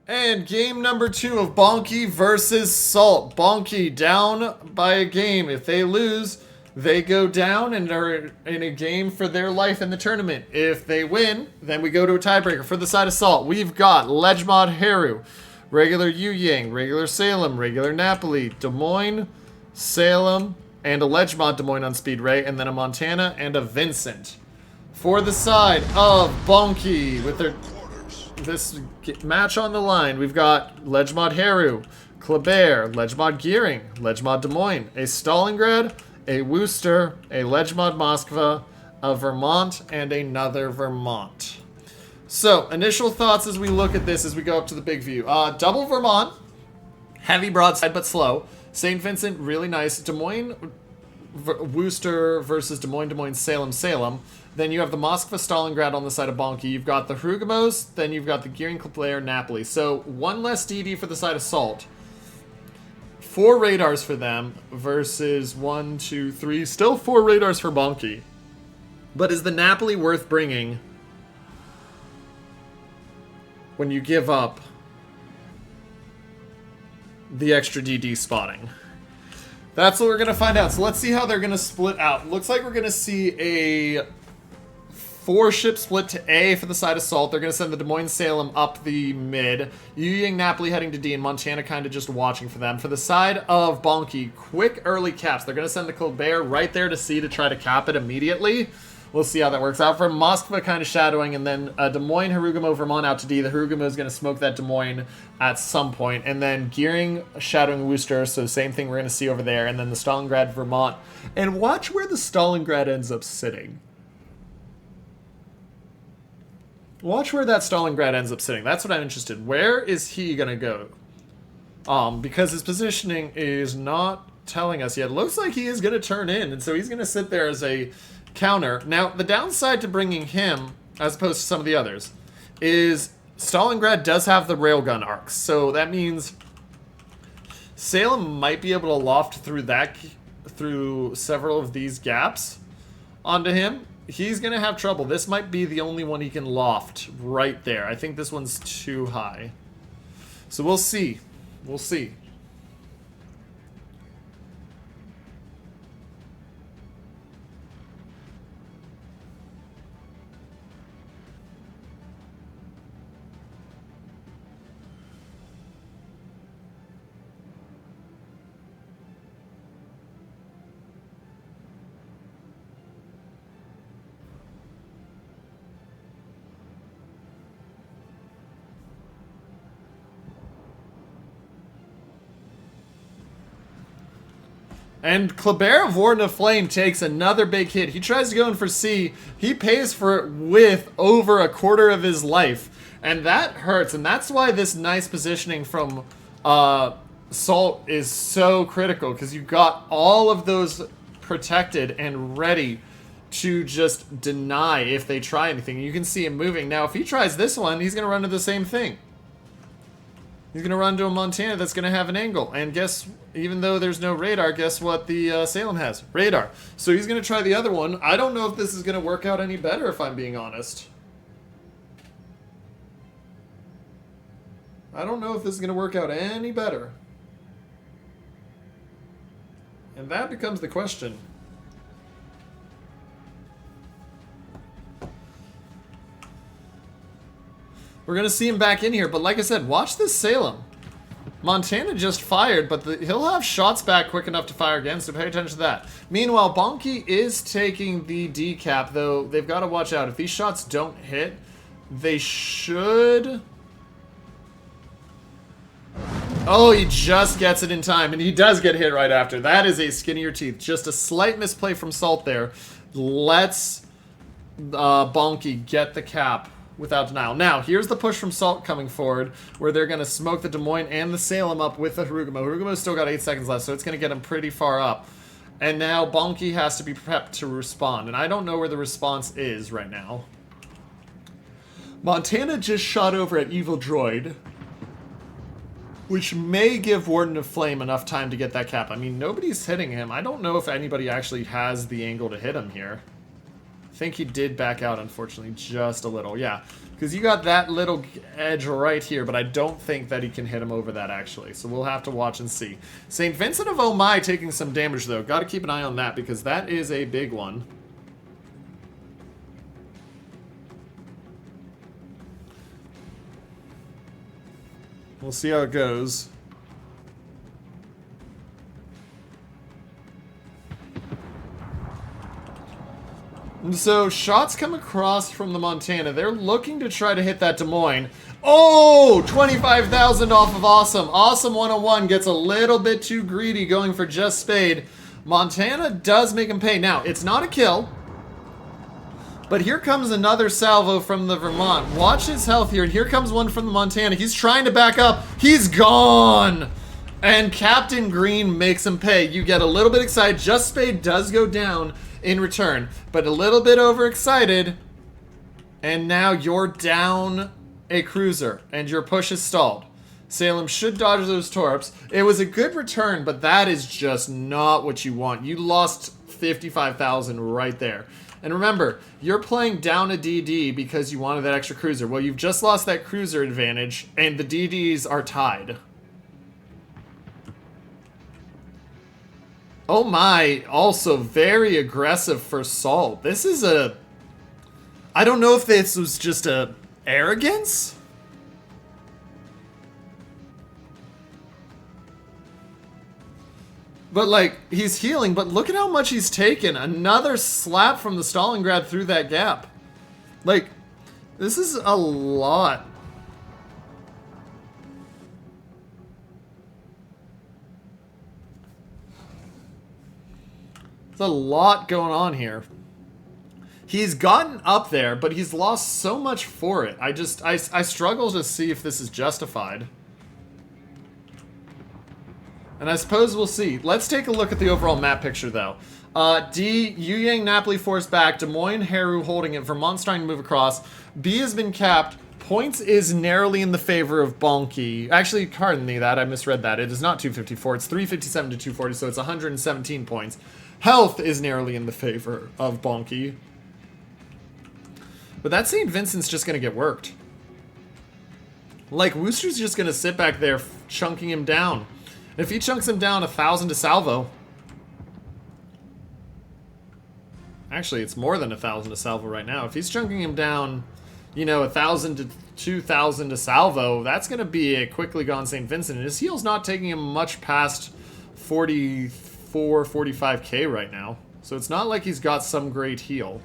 And game number 2 of Bonky versus Salt. Bonky down by a game. If they lose, they go down and are in a game for their life in the tournament. If they win, then we go to a tiebreaker. For the side of Salt, we've got Ledgemod Haru, regular Yu Yang, regular Salem, regular Napoli, Des Moines, Salem, and a Ledgemod Des Moines on Speed Ray, and then a Montana and a Vincent. For the side of Bonky, with their this match on the line, we've got Ledgemod Haru, Kleber, Ledgemod Gearing, Ledgemod Des Moines, a Stalingrad, a Worcester, a Ledgemod Moskva, a Vermont, and another Vermont. So, initial thoughts as we look at this as we go up to the big view. Double Vermont, heavy broadside but slow. St. Vincent, really nice. Des Moines, Worcester versus Des Moines, Salem. Then you have the Moskva Stalingrad on the side of Bonky. You've got the Hrugamos, then you've got the Gearing Kleber Napoli. So one less DD for the side of Salt. 4 radars for them versus 1, 2, 3. Still 4 radars for Bonky. But is the Napoli worth bringing when you give up the extra DD spotting? That's what we're going to find out. So let's see how they're going to split out. Looks like we're going to see a 4-ship split to A for the side of Salt. They're going to send the Des Moines Salem up the mid. Yu Yang Napoli heading to D, and Montana kind of just watching for them. For the side of Bonky, quick early caps. They're going to send the Colbert right there to C to try to cap it immediately. We'll see how that works out. For Moskva kind of shadowing, and then Des Moines, Hrugamo, Vermont out to D. The Hrugamo is going to smoke that Des Moines at some point. And then Gearing shadowing Worcester, so same thing we're going to see over there. And then the Stalingrad, Vermont. And watch where the Stalingrad ends up sitting. Watch where that Stalingrad ends up sitting. That's what I'm interested in. Where is he going to go? Because his positioning is not telling us yet. It looks like he is going to turn in, and so he's going to sit there as a counter. Now, the downside to bringing him, as opposed to some of the others, is Stalingrad does have the railgun arcs. So that means Salem might be able to loft through several of these gaps onto him. He's going to have trouble. This might be the only one he can loft right there. I think this one's too high. So we'll see. We'll see. And Kleber of Warden of Flame takes another big hit. He tries to go in for C. He pays for it with over a quarter of his life. And that hurts. And that's why this nice positioning from Salt is so critical. Because you've got all of those protected and ready to just deny if they try anything. You can see him moving. Now, if he tries this one, he's going to run into the same thing. He's going to run to a Montana that's going to have an angle. And guess, even though there's no radar, guess what the Salem has? Radar. So he's going to try the other one. I don't know if this is going to work out any better, if I'm being honest. I don't know if this is going to work out any better. And that becomes the question. We're going to see him back in here, but like I said, watch this Salem. Montana just fired, but he'll have shots back quick enough to fire again, so pay attention to that. Meanwhile, Bonky is taking the decap, though they've got to watch out. If these shots don't hit, they should... Oh, he just gets it in time, and he does get hit right after. That is a skin of your teeth. Just a slight misplay from Salt there. Let's Bonky get the cap without denial. Now, here's the push from Salt coming forward, where they're going to smoke the Des Moines and the Salem up with the Hrugamo. Hrugamo's still got 8 seconds left, so it's going to get him pretty far up. And now Bonky has to be prepped to respond, and I don't know where the response is right now. Montana just shot over at Evil Droid, which may give Warden of Flame enough time to get that cap. I mean, nobody's hitting him. I don't know if anybody actually has the angle to hit him here. I think he did back out, unfortunately, just a little. Yeah, Because you got that little edge right here, but I don't think that he can hit him over that, actually. So we'll have to watch and see. St. Vincent of Oh My taking some damage, though. Got to keep an eye on that, because that is a big one. We'll see how it goes. And so, shots come across from the Montana. They're looking to try to hit that Des Moines. Oh! 25,000 off of Awesome. Awesome 101 gets a little bit too greedy going for just Spade. Montana does make him pay. Now, it's not a kill. But here comes another salvo from the Vermont. Watch his health here. And here comes one from the Montana. He's trying to back up. He's gone! And Captain Green makes him pay. You get a little bit excited. Just Spade does go down in return, but a little bit overexcited, and now you're down a cruiser, and your push is stalled. Salem should dodge those torps. It was a good return, but that is just not what you want. You lost 55,000 right there. And remember, you're playing down a DD because you wanted that extra cruiser. Well, you've just lost that cruiser advantage, and the DDs are tied. Oh my, also very aggressive for Salt. This is a... I don't know if this was just a arrogance? But like, he's healing, but look at how much he's taken. Another slap from the Stalingrad through that gap. Like, this is a lot. There's a lot going on here. He's gotten up there, but he's lost so much for it. I struggle to see if this is justified. And I suppose we'll see. Let's take a look at the overall map picture, though. D, Yuyang, Napoli forced back. Des Moines, Haru holding it. Vermont's trying to move across. B has been capped. Points is narrowly in the favor of Bonky. Actually, pardon me that. I misread that. It is not 254. It's 357 to 240, so it's 117 points. Health is narrowly in the favor of Bonky. But that St. Vincent's just going to get worked. Like, Wooster's just going to sit back there chunking him down. If he chunks him down 1,000 to salvo. Actually, it's more than 1,000 to salvo right now. If he's chunking him down, you know, 1,000 to 2,000 to salvo, that's going to be a quickly gone St. Vincent. And his heal's not taking him much past 44, 45k right now. So it's not like he's got some great heal.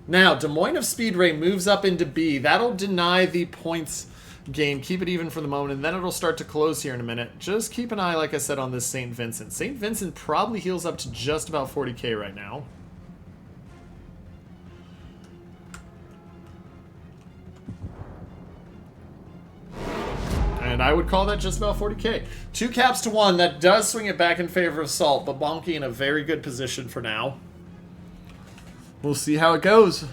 Now, Des Moines of Speed Ray moves up into B. That'll deny the points gain. Keep it even for the moment, and then it'll start to close here in a minute. Just keep an eye, like I said, on this St. Vincent. St. Vincent probably heals up to just about 40k right now. And I would call that just about 40k. 2 caps to 1. That does swing it back in favor of Salt, but Bonky in a very good position for now. We'll see how it goes.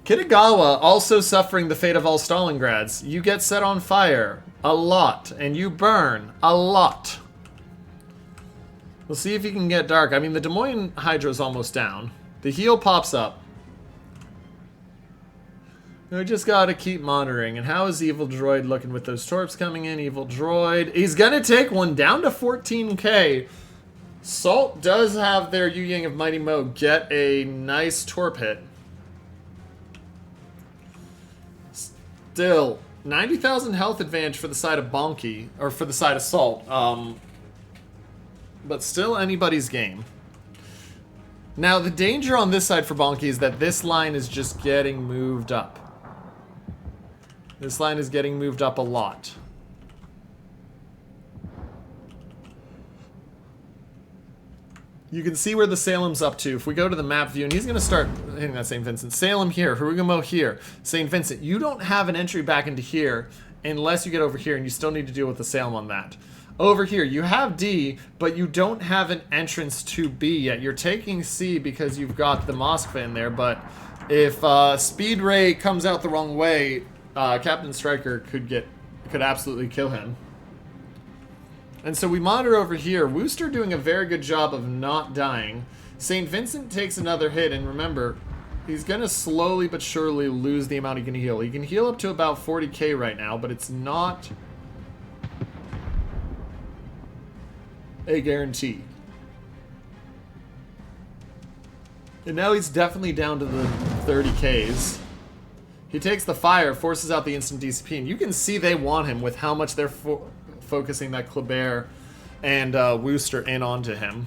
Kitagawa also suffering the fate of all Stalingrads. You get set on fire a lot, and you burn a lot. We'll see if he can get dark. I mean, the Des Moines Hydro's almost down. The heal pops up. We just gotta keep monitoring. And how is Evil Droid looking with those torps coming in? Evil Droid. He's gonna take one down to 14k. Salt does have their Yu Yang of Mighty Mo get a nice torp hit. Still, 90,000 health advantage for the side of Bonky, or for the side of Salt. But still anybody's game. Now, the danger on this side for Bonky is that this line is just getting moved up. This line is getting moved up a lot. You can see where the Salem's up to. If we go to the map view, and he's going to start hitting that St. Vincent. Salem here, Harugamo here, St. Vincent. You don't have an entry back into here unless you get over here, and you still need to deal with the Salem on that. Over here, you have D, but you don't have an entrance to B yet. You're taking C because you've got the Moskva in there, but if Speed Ray comes out the wrong way, Captain Stryker could absolutely kill him. And so we monitor over here. Wooster doing a very good job of not dying. St. Vincent takes another hit, and remember, He's going to slowly but surely lose the amount he can heal. He can heal up to about 40k right now, but it's not a guarantee. And now he's definitely down to the 30ks. He takes the fire, forces out the instant DCP, and you can see they want him with how much they're focusing that Kleber and Wooster in onto him.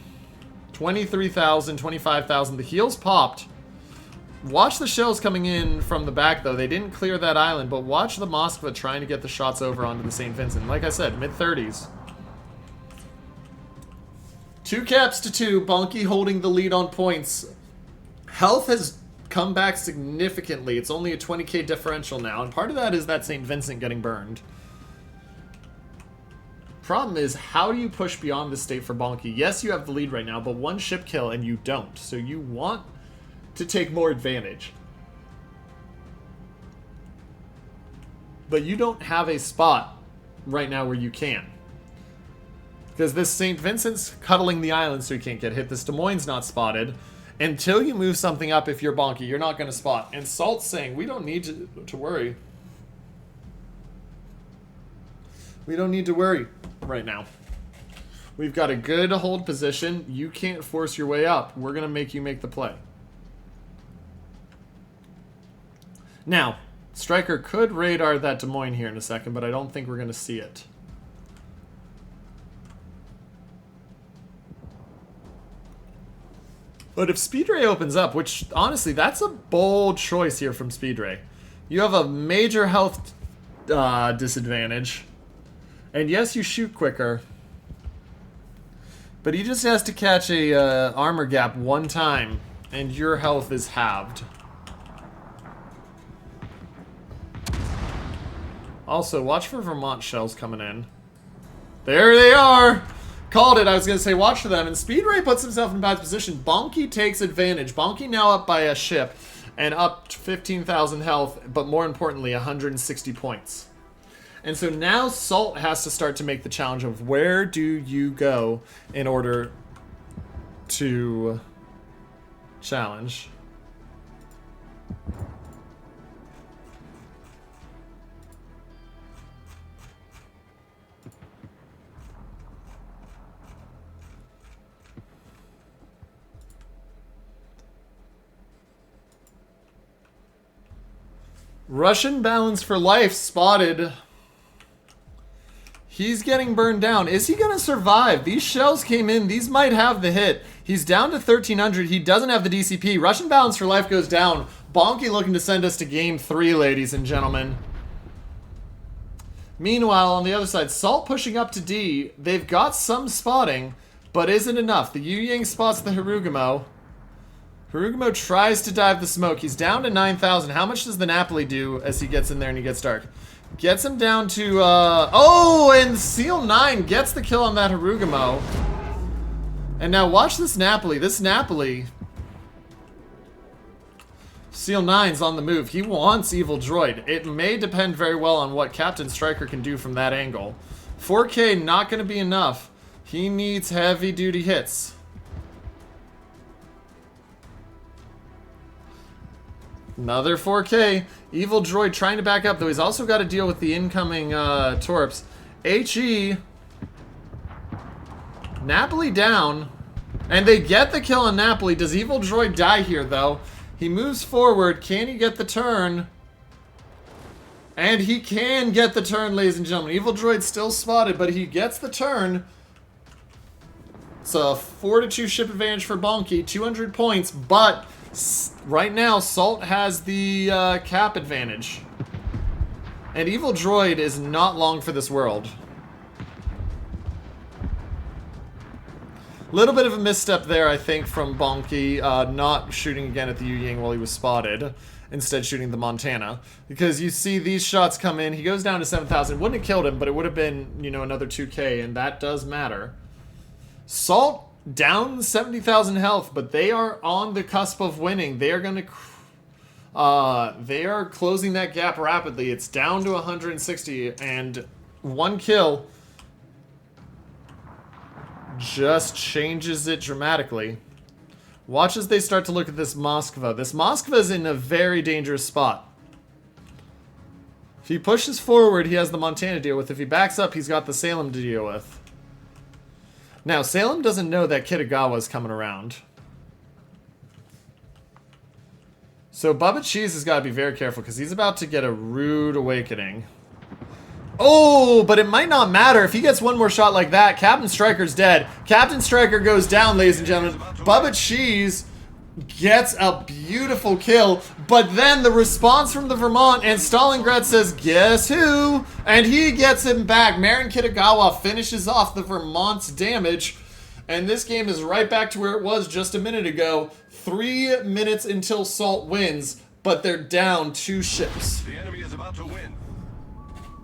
23,000, 25,000. The heals popped. Watch the shells coming in from the back, though. They didn't clear that island, but watch the Moskva trying to get the shots over onto the St. Vincent. Like I said, mid-30s. 2 caps to 2. Bonky holding the lead on points. Health has come back significantly. It's only a 20k differential now, and part of that is that St. Vincent getting burned. Problem is, how do you push beyond this state for Bonky? Yes, you have the lead right now, but 1 ship kill and you don't. So you want to take more advantage. But you don't have a spot right now where you can. Because this St. Vincent's cuddling the island so he can't get hit. This Des Moines not spotted. Until you move something up, if you're Bonky, you're not going to spot. And Salt's saying, we don't need to worry. We don't need to worry right now. We've got a good hold position. You can't force your way up. We're going to make you make the play. Now, Striker could radar that Des Moines here in a second, but I don't think we're going to see it. But if Speed Ray opens up, which, honestly, that's a bold choice here from Speed Ray. You have a major health disadvantage. And yes, you shoot quicker. But he just has to catch a armor gap 1 time, and your health is halved. Also, watch for Vermont shells coming in. There they are! Called it. I was going to say watch for them. And Speed Ray puts himself in a bad position. Bonky takes advantage. Bonky now up by a ship and up to 15,000 health, but more importantly, 160 points. And so now Salt has to start to make the challenge of where do you go in order to challenge. Russian balance for life spotted. He's getting burned down. Is he going to survive? These shells came in. These might have the hit. He's down to 1,300. He doesn't have the DCP. Russian balance for life goes down. Bonky looking to send us to game 3, ladies and gentlemen. Meanwhile, on the other side, Salt pushing up to D. They've got some spotting, but isn't enough. The Yu Yang spots the Harugumo. Harugumo tries to dive the smoke. He's down to 9,000. How much does the Napoli do as he gets in there and he gets dark? Gets him down to, oh, and Seal 9 gets the kill on that Harugumo. And now watch this Napoli. This Napoli, Seal 9's on the move. He wants Evil Droid. It may depend very well on what Captain Striker can do from that angle. 4K not going to be enough. He needs heavy-duty hits. Another 4K. Evil Droid trying to back up, though he's also got to deal with the incoming Torps. HE. Napoli down. And they get the kill on Napoli. Does Evil Droid die here, though? He moves forward. Can he get the turn? And he can get the turn, ladies and gentlemen. Evil Droid still spotted, but he gets the turn. It's a 4-2 ship advantage for Bonky. 200 points, but right now, Salt has the cap advantage. And Evil Droid is not long for this world. Little bit of a misstep there, I think, from Bonky, not shooting again at the Yu Yang while he was spotted. Instead shooting the Montana. Because you see these shots come in, he goes down to 7,000. Wouldn't have killed him, but it would have been, you know, another 2K, and that does matter. Salt down 70,000 health, but they are on the cusp of winning. They are going to... they are closing that gap rapidly. It's down to 160, and 1 kill just changes it dramatically. Watch as they start to look at this Moskva. This Moskva is in a very dangerous spot. If he pushes forward, he has the Montana to deal with. If he backs up, he's got the Salem to deal with. Now, Salem doesn't know that Kitagawa's coming around. So Bubba Cheese has got to be very careful because he's about to get a rude awakening. Oh, but it might not matter. If he gets one more shot like that, Captain Striker's dead. Captain Striker goes down, ladies and gentlemen. Bubba Cheese gets a beautiful kill, but then the response from the Vermont and Stalingrad says, guess who? And he gets him back. Marin Kitagawa finishes off the Vermont's damage, and this game is right back to where it was just a minute ago. 3 minutes until Salt wins, but they're down 2 ships. The enemy is about to win.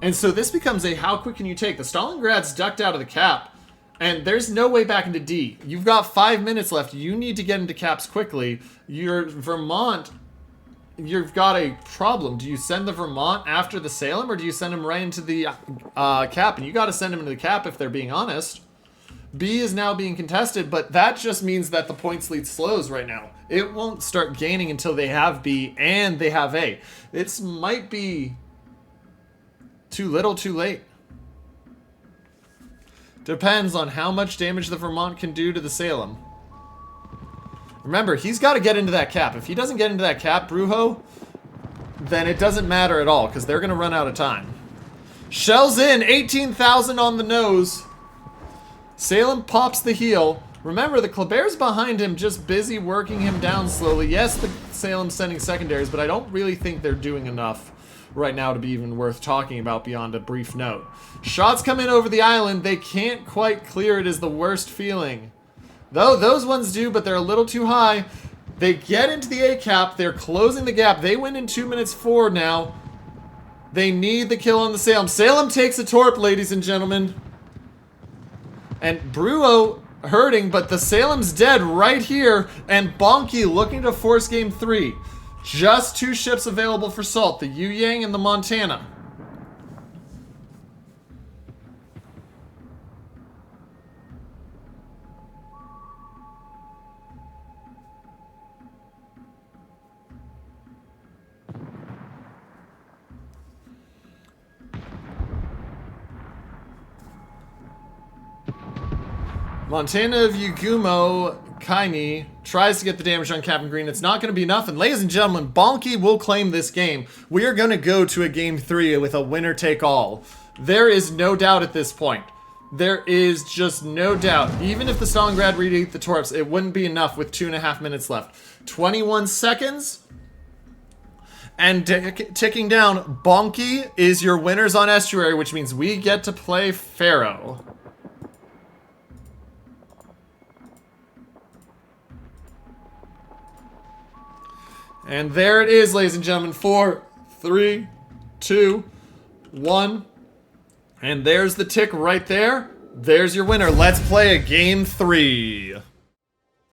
And so this becomes a how quick can you take? The Stalingrad's ducked out of the cap, and there's no way back into D. You've got 5 minutes left. You need to get into caps quickly. Your Vermont, you've got a problem. Do you send the Vermont after the Salem, or do you send him right into the cap? And you got to send him into the cap if they're being honest. B is now being contested, but that just means that the points lead slows right now. It won't start gaining until they have B and they have A. It might be too little, too late. Depends on how much damage the Vermont can do to the Salem. Remember, he's got to get into that cap. If he doesn't get into that cap, Brujo, then it doesn't matter at all because they're going to run out of time. Shells in, 18,000 on the nose. Salem pops the heel. Remember, the Kleber's behind him, just busy working him down slowly. Yes, the Salem's sending secondaries, but I don't really think they're doing enough right now to be even worth talking about beyond a brief note. Shots come in over the island. They can't quite clear it is the worst feeling. Though those ones do, but they're a little too high. They get into the A cap. They're closing the gap. They win in 2 minutes forward now. They need the kill on the Salem. Salem takes a torp, ladies and gentlemen. And Bruo hurting, but the Salem's dead right here. And Bonky looking to force game 3. Just 2 ships available for Salt, the Yu Yang and the Montana. Montana of Yugumo Kaini tries to get the damage on Captain Green. It's not going to be enough. And ladies and gentlemen, Bonky will claim this game. We are going to go to a game 3 with a winner take all. There is no doubt at this point. There is just no doubt. Even if the Stalingrad read the torps, it wouldn't be enough with 2.5 minutes left. 21 seconds. And ticking down, Bonky is your winners on Estuary, which means we get to play Pharaoh. And there it is, ladies and gentlemen. 4, 3, 2, 1. And there's the tick right there. There's your winner. Let's play a game 3.